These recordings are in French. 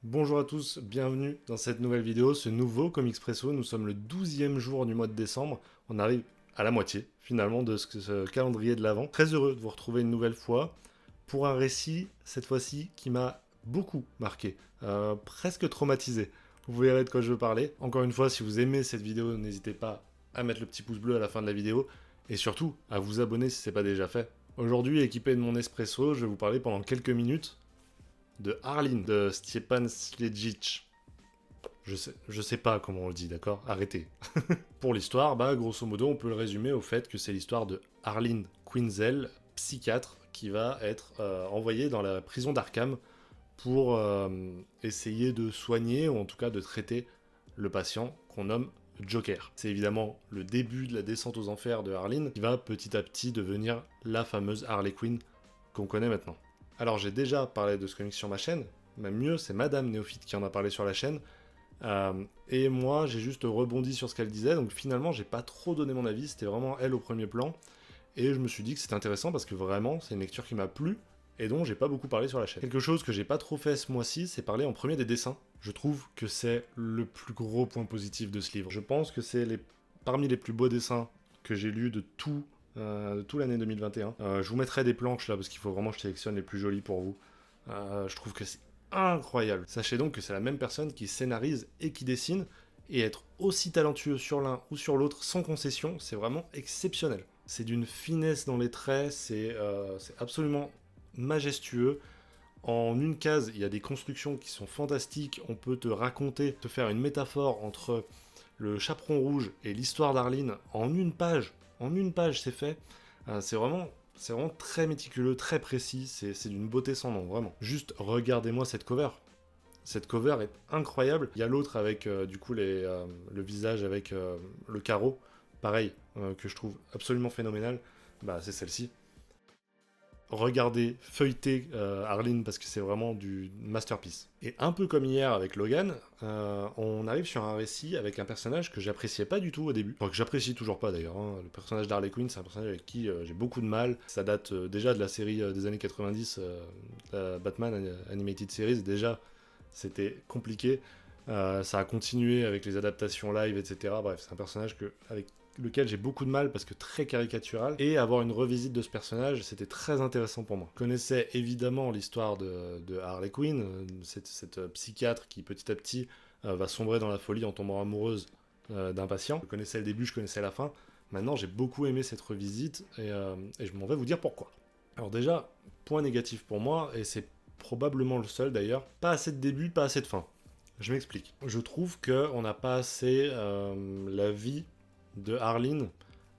Bonjour à tous, bienvenue dans cette nouvelle vidéo, ce nouveau Comicspresso. Nous sommes le 12e jour du mois de décembre. On arrive à la moitié finalement de ce calendrier de l'Avent. Très heureux de vous retrouver une nouvelle fois pour un récit, cette fois-ci, qui m'a beaucoup marqué, presque traumatisé. Vous verrez de quoi je veux parler. Encore une fois, si vous aimez cette vidéo, n'hésitez pas à mettre le petit pouce bleu à la fin de la vidéo et surtout à vous abonner si ce n'est pas déjà fait. Aujourd'hui, équipé de mon espresso, je vais vous parler pendant quelques minutes de Arline, de Stjepan Sljegic. Je sais pas comment on le dit, d'accord? Arrêtez. Pour l'histoire, grosso modo, on peut le résumer au fait que c'est l'histoire de Arline Quinzel, psychiatre, qui va être envoyée dans la prison d'Arkham pour essayer de soigner, ou en tout cas de traiter le patient qu'on nomme Joker. C'est évidemment le début de la descente aux enfers de Arline, qui va petit à petit devenir la fameuse Harley Quinn qu'on connaît maintenant. Alors j'ai déjà parlé de ce comic sur ma chaîne, même mieux, c'est Madame Néophyte qui en a parlé sur la chaîne, et moi j'ai juste rebondi sur ce qu'elle disait, donc finalement j'ai pas trop donné mon avis, c'était vraiment elle au premier plan, et je me suis dit que c'était intéressant parce que vraiment c'est une lecture qui m'a plu, et dont j'ai pas beaucoup parlé sur la chaîne. Quelque chose que j'ai pas trop fait ce mois-ci, c'est parler en premier des dessins. Je trouve que c'est le plus gros point positif de ce livre. Je pense que c'est parmi les plus beaux dessins que j'ai lus de tout l'année 2021. Je vous mettrai des planches là parce qu'il faut vraiment que je sélectionne les plus jolies pour vous. Je trouve que c'est incroyable. Sachez donc que c'est la même personne qui scénarise et qui dessine, et être aussi talentueux sur l'un ou sur l'autre sans concession, c'est vraiment exceptionnel. C'est d'une finesse dans les traits, c'est absolument majestueux. En une case, il y a des constructions qui sont fantastiques. On peut te raconter, te faire une métaphore entre le chaperon rouge et l'histoire d'Arline en une page. En une page, c'est fait. C'est vraiment très méticuleux, très précis. C'est d'une beauté sans nom, vraiment. Juste regardez-moi cette cover. Cette cover est incroyable. Il y a l'autre avec du coup le visage avec le carreau. Pareil, que je trouve absolument phénoménal. C'est celle-ci. Regardez, feuilletez Arline parce que c'est vraiment du masterpiece. Et un peu comme hier avec Logan, on arrive sur un récit avec un personnage que j'appréciais pas du tout au début. Enfin, que j'apprécie toujours pas d'ailleurs. Hein. Le personnage d'Harley Quinn, c'est un personnage avec qui j'ai beaucoup de mal. Ça date déjà de la série des années 90, la Batman Animated Series. Déjà, c'était compliqué. Ça a continué avec les adaptations live, etc. Bref, c'est un personnage avec lequel j'ai beaucoup de mal parce que très caricatural, et avoir une revisite de ce personnage, c'était très intéressant pour moi. Je connaissais évidemment l'histoire de Harley Quinn, cette psychiatre qui petit à petit va sombrer dans la folie en tombant amoureuse d'un patient. Je connaissais le début, je connaissais la fin. Maintenant, j'ai beaucoup aimé cette revisite, et je m'en vais vous dire pourquoi. Alors déjà, point négatif pour moi, et c'est probablement le seul d'ailleurs, pas assez de début, pas assez de fin. Je m'explique. Je trouve qu'on n'a pas assez la vie de Arline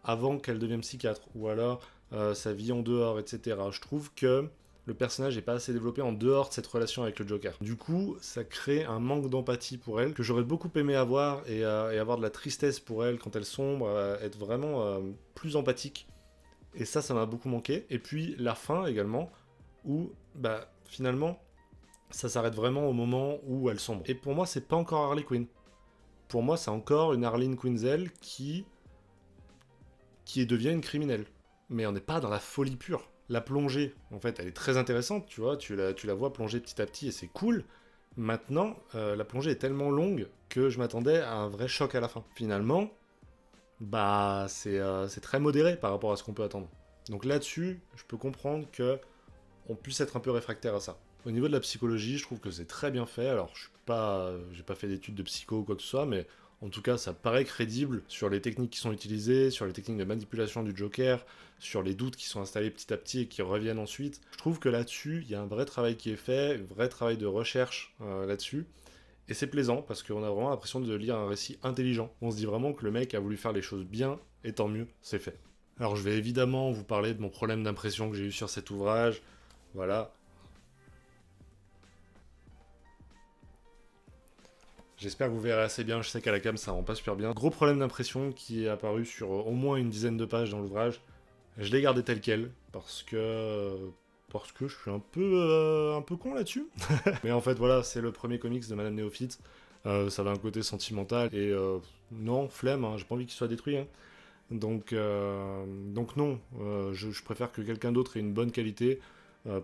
avant qu'elle devienne psychiatre, ou alors sa vie en dehors, etc. Je trouve que le personnage n'est pas assez développé en dehors de cette relation avec le Joker. Du coup, ça crée un manque d'empathie pour elle, que j'aurais beaucoup aimé avoir, et avoir de la tristesse pour elle quand elle sombre, être vraiment plus empathique. Et ça m'a beaucoup manqué. Et puis la fin également, où finalement, ça s'arrête vraiment au moment où elle sombre. Et pour moi, c'est pas encore Harley Quinn. Pour moi, c'est encore une Arline Quinzel qui devient une criminelle. Mais on n'est pas dans la folie pure. La plongée, en fait, elle est très intéressante, tu vois, tu la vois plonger petit à petit et c'est cool. Maintenant, la plongée est tellement longue que je m'attendais à un vrai choc à la fin. Finalement, c'est très modéré par rapport à ce qu'on peut attendre. Donc là-dessus, je peux comprendre que on puisse être un peu réfractaire à ça. Au niveau de la psychologie, je trouve que c'est très bien fait. Alors, j'ai pas fait d'études de psycho ou quoi que ce soit, mais en tout cas, ça paraît crédible sur les techniques qui sont utilisées, sur les techniques de manipulation du Joker, sur les doutes qui sont installés petit à petit et qui reviennent ensuite. Je trouve que là-dessus, il y a un vrai travail qui est fait, un vrai travail de recherche là-dessus. Et c'est plaisant parce qu'on a vraiment l'impression de lire un récit intelligent. On se dit vraiment que le mec a voulu faire les choses bien, et tant mieux, c'est fait. Alors je vais évidemment vous parler de mon problème d'impression que j'ai eu sur cet ouvrage. Voilà. J'espère que vous verrez assez bien, je sais qu'à la cam ça rend pas super bien. Gros problème d'impression qui est apparu sur au moins une dizaine de pages dans l'ouvrage. Je l'ai gardé tel quel, parce que je suis un peu con là-dessus. Mais en fait voilà, c'est le premier comics de Madame Néophyte. Ça a un côté sentimental, et non, flemme, hein, j'ai pas envie qu'il soit détruit. Hein. Donc non, je préfère que quelqu'un d'autre ait une bonne qualité.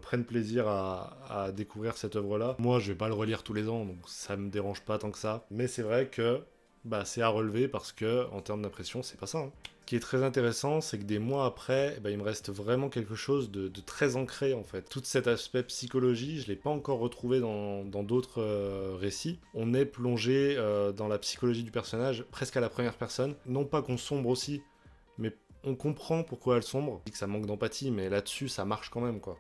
prennent plaisir à découvrir cette œuvre-là. Moi, je vais pas le relire tous les ans, donc ça me dérange pas tant que ça. Mais c'est vrai que c'est à relever parce que, en termes d'impression, c'est pas ça. Ce qui est très intéressant, c'est que des mois après, il me reste vraiment quelque chose de très ancré en fait. Tout cet aspect psychologie, je l'ai pas encore retrouvé dans d'autres récits. On est plongé dans la psychologie du personnage presque à la première personne. Non pas qu'on sombre aussi, mais on comprend pourquoi elle sombre. Je dis que ça manque d'empathie, mais là-dessus, ça marche quand même, quoi.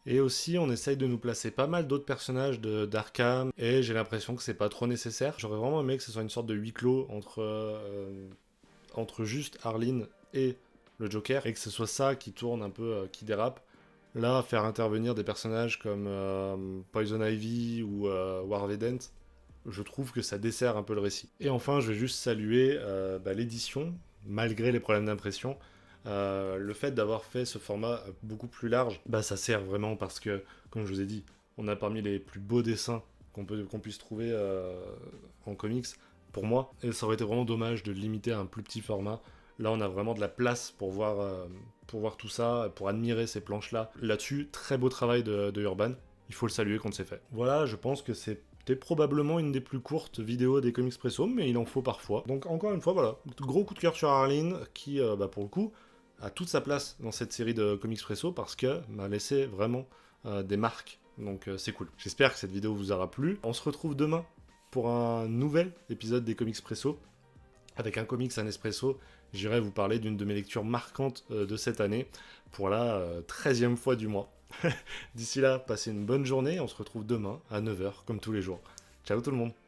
Et aussi, on essaye de nous placer pas mal d'autres personnages d'Arkham, et j'ai l'impression que c'est pas trop nécessaire. J'aurais vraiment aimé que ce soit une sorte de huis clos entre juste Arline et le Joker, et que ce soit ça qui tourne un peu, qui dérape. Là, faire intervenir des personnages comme Poison Ivy ou Harvey Dent, je trouve que ça dessert un peu le récit. Et enfin, je vais juste saluer l'édition, malgré les problèmes d'impression. Le fait d'avoir fait ce format beaucoup plus large, ça sert vraiment parce que, comme je vous ai dit, on a parmi les plus beaux dessins qu'on puisse trouver en comics, pour moi, et ça aurait été vraiment dommage de le limiter à un plus petit format. Là, on a vraiment de la place pour voir tout ça, pour admirer ces planches-là. Là-dessus, très beau travail de Urban. Il faut le saluer quand c'est fait. Voilà, je pense que c'était probablement une des plus courtes vidéos des Comics Presso, mais il en faut parfois. Donc encore une fois, voilà, gros coup de cœur sur Arline, qui, pour le coup, a toute sa place dans cette série de Comics Presso parce que m'a laissé vraiment des marques. Donc c'est cool. J'espère que cette vidéo vous aura plu. On se retrouve demain pour un nouvel épisode des Comics Presso. Avec un comics, un espresso, j'irai vous parler d'une de mes lectures marquantes de cette année pour la 13e fois du mois. D'ici là, passez une bonne journée, on se retrouve demain à 9h comme tous les jours. Ciao tout le monde!